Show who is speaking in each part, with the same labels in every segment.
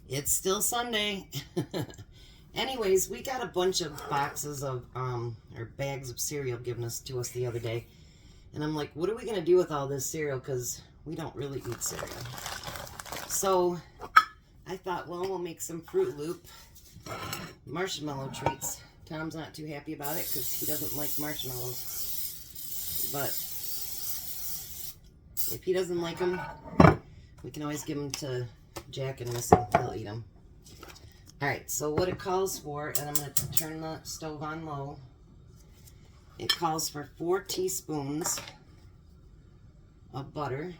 Speaker 1: It's still Sunday. Anyways, we got a bunch of boxes of, or bags of cereal given to us the other day. And I'm like, what are we going to do with all this cereal? Because we don't really eat cereal. So I thought, well, we'll make some Fruit Loop marshmallow treats. Tom's not too happy about it because he doesn't like marshmallows. But if he doesn't like them, we can always give them to Jack and Missy. They'll eat them. Alright, so what it calls for, and I'm going to turn the stove on low. It calls for 4 teaspoons of butter.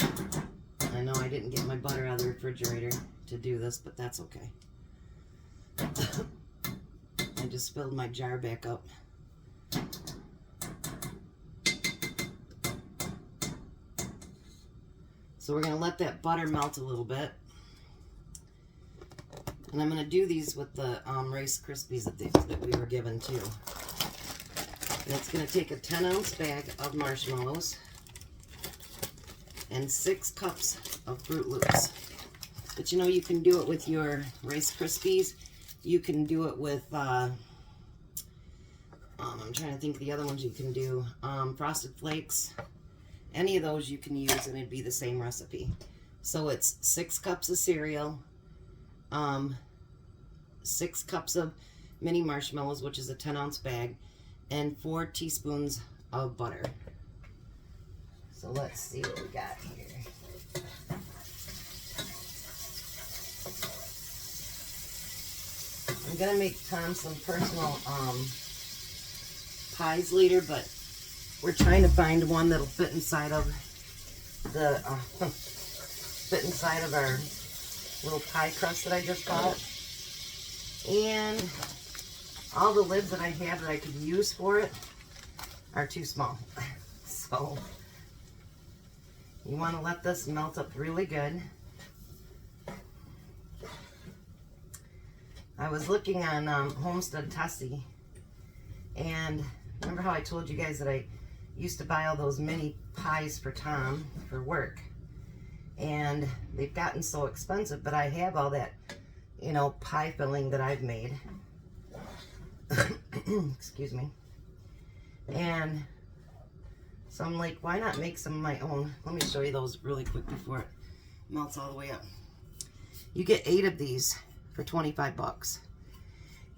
Speaker 1: I know I didn't get my butter out of the refrigerator to do this, but that's okay. I just filled my jar back up. So we're going to let that butter melt a little bit. And I'm going to do these with the Rice Krispies that we were given too. And it's going to take a 10-ounce bag of marshmallows and 6 cups of Fruit Loops. But you know, you can do it with your Rice Krispies. You can do it with, I'm trying to think of the other ones you can do. Frosted Flakes. Any of those you can use and it'd be the same recipe. So it's 6 cups of cereal, 6 cups of mini marshmallows, which is a 10-ounce bag, and 4 teaspoons of butter. So let's see what we got here. I'm gonna make Tom some personal pies later, but we're trying to find one that'll fit inside of the our little pie crust that I just bought. And all the lids that I have that I could use for it are too small. So you want to let this melt up really good. I was looking on Homestead Tessie, and remember how I told you guys that I used to buy all those mini pies for Tom for work, and they've gotten so expensive, but I have all that, you know, pie filling that I've made. Excuse me. And so I'm like, why not make some of my own? Let me show you those really quick before it melts all the way up. You get 8 of these for 25 bucks.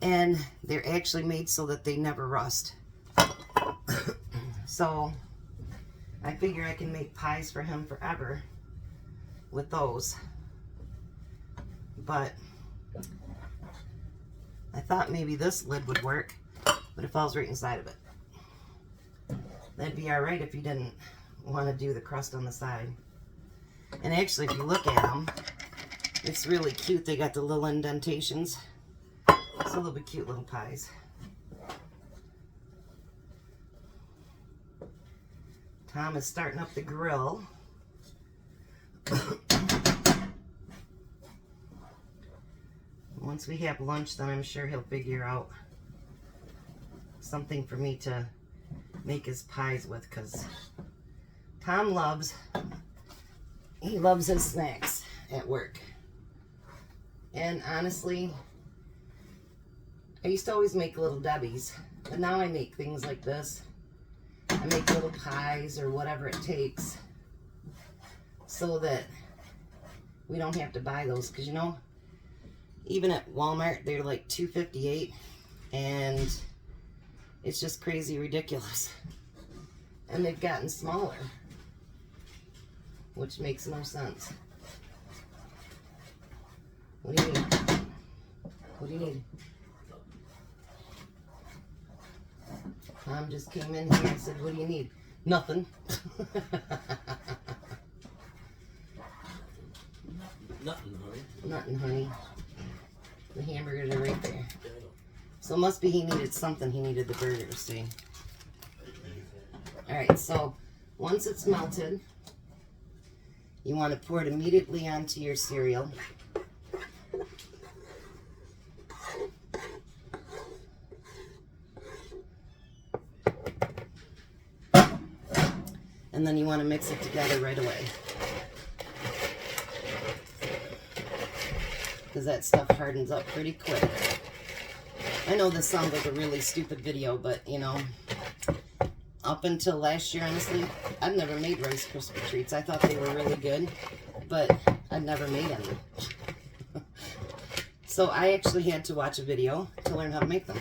Speaker 1: And they're actually made so that they never rust. So I figure I can make pies for him forever with those. But I thought maybe this lid would work, but it falls right inside of it. That'd be all right if you didn't want to do the crust on the side. And actually, if you look at them, it's really cute. They got the little indentations. So they'll be cute little pies. Tom is starting up the grill. Once we have lunch, then I'm sure he'll figure out something for me to make his pies with, because Tom loves his snacks at work. And honestly, I used to always make Little Debbie's, but now I make things like this. I make little pies or whatever it takes so that we don't have to buy those, because you know, even at Walmart they're like $2.58, and it's just crazy ridiculous. And they've gotten smaller, which makes no sense. What do you need? What do you need? Tom just came in here and said, what do you need? Nothing.
Speaker 2: Nothing, honey.
Speaker 1: Nothing, honey. The hamburgers are right there. So it must be he needed something. He needed the burgers, see? Alright, so once it's melted, you want to pour it immediately onto your cereal. And then you want to mix it together right away, because that stuff hardens up pretty quick. I know this sounds like a really stupid video, but you know, up until last year, honestly, I've never made Rice Krispie treats. I thought they were really good, but I've never made any. So I actually had to watch a video to learn how to make them.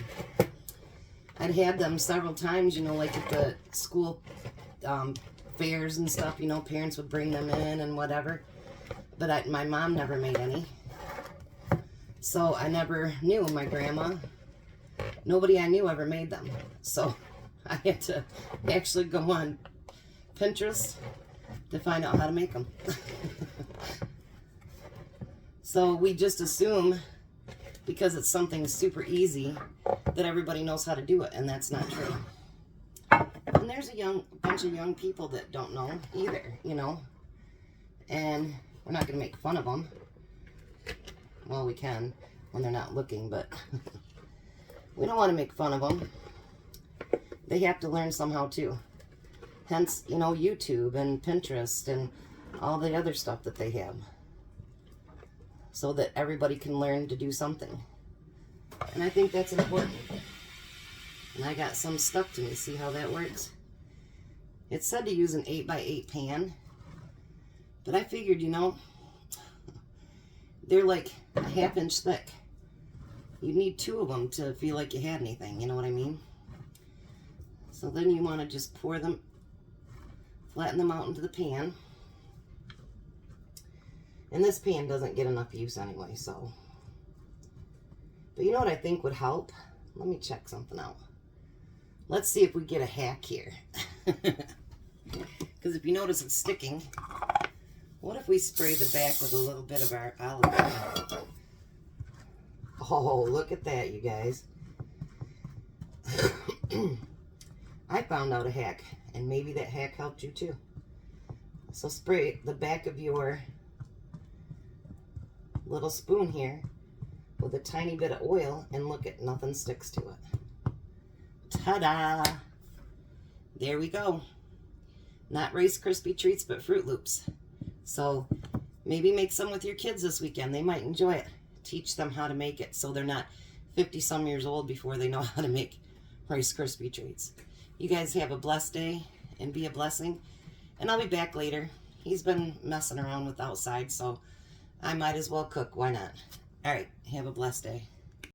Speaker 1: I'd had them several times, you know, like at the school fairs and stuff, you know, parents would bring them in and whatever. But my mom never made any. So I never knew. My grandma, nobody I knew ever made them. So I had to actually go on Pinterest to find out how to make them. So we just assume, because it's something super easy, that everybody knows how to do it, and that's not true. And there's a bunch of young people that don't know either, you know. And we're not going to make fun of them. Well, we can when they're not looking, but we don't want to make fun of them. They have to learn somehow too. Hence, you know, YouTube and Pinterest and all the other stuff that they have, so that everybody can learn to do something. And I think that's important. And I got some stuck to me. See how that works? It said to use an 8x8 pan, but I figured, you know, they're like a 1/2 inch thick. You need 2 of them to feel like you had anything, you know what I mean? So then you want to just pour them, flatten them out into the pan. And this pan doesn't get enough use anyway, so. But you know what I think would help? Let me check something out. Let's see if we get a hack here. Because if you notice it's sticking, what if we spray the back with a little bit of our olive oil? Oh, look at that, you guys. I found out a hack, and maybe that hack helped you too. So spray the back of your little spoon here with a tiny bit of oil, and look, at nothing sticks to it. Ta-da! There we go. Not Rice Krispie treats, but Fruit Loops. So maybe make some with your kids this weekend. They might enjoy it. Teach them how to make it so they're not 50-some years old before they know how to make Rice Krispie treats. You guys have a blessed day and be a blessing. And I'll be back later. He's been messing around with outside, so I might as well cook. Why not? All right. Have a blessed day.